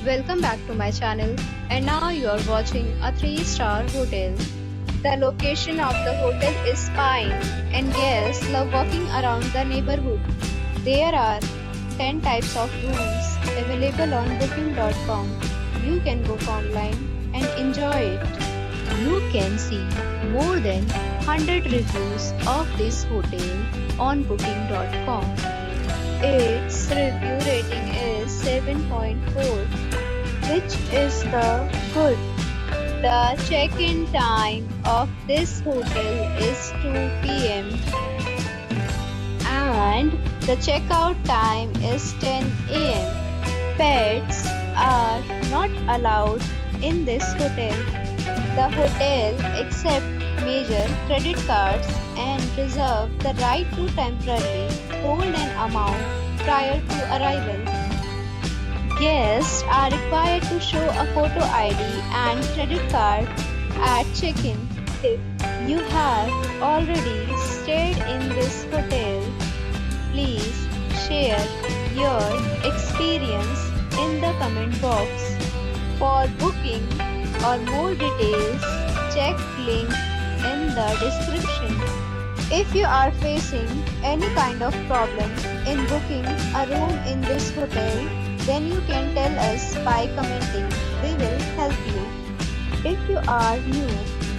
Welcome back to my channel, and now you are watching a 3-star hotel. The location of the hotel is fine and guests love walking around the neighborhood. There are 10 types of rooms available on booking.com. You can book online and enjoy it. You can see more than 100 reviews of this hotel on booking.com. Its review rating is 7.4, which is the good. The check-in time of this hotel is 2 p.m. and the checkout time is 10 a.m. Pets are not allowed in this hotel. The hotel accepts major credit cards and reserves the right to temporarily hold an amount prior to arrival. Guests are required to show a photo ID and credit card at check-in. If you have already stayed in this hotel, please share your experience in the comment box. For booking or more details, check link in the description. If you are facing any kind of problem in booking a room in this hotel, then you can tell us by commenting. We will help you. If you are new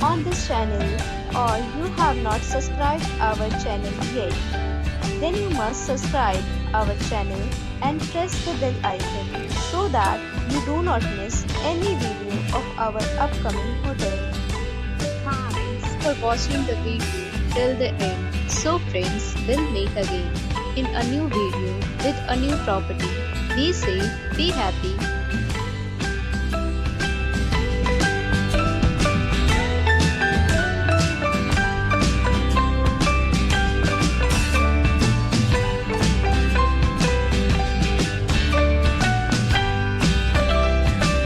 on this channel or you have not subscribed our channel yet, then you must subscribe our channel and press the bell icon so that you do not miss any video of our upcoming hotel. Thanks for watching the video till the end. So friends, we'll meet again in a new video with a new property. Be safe, be happy.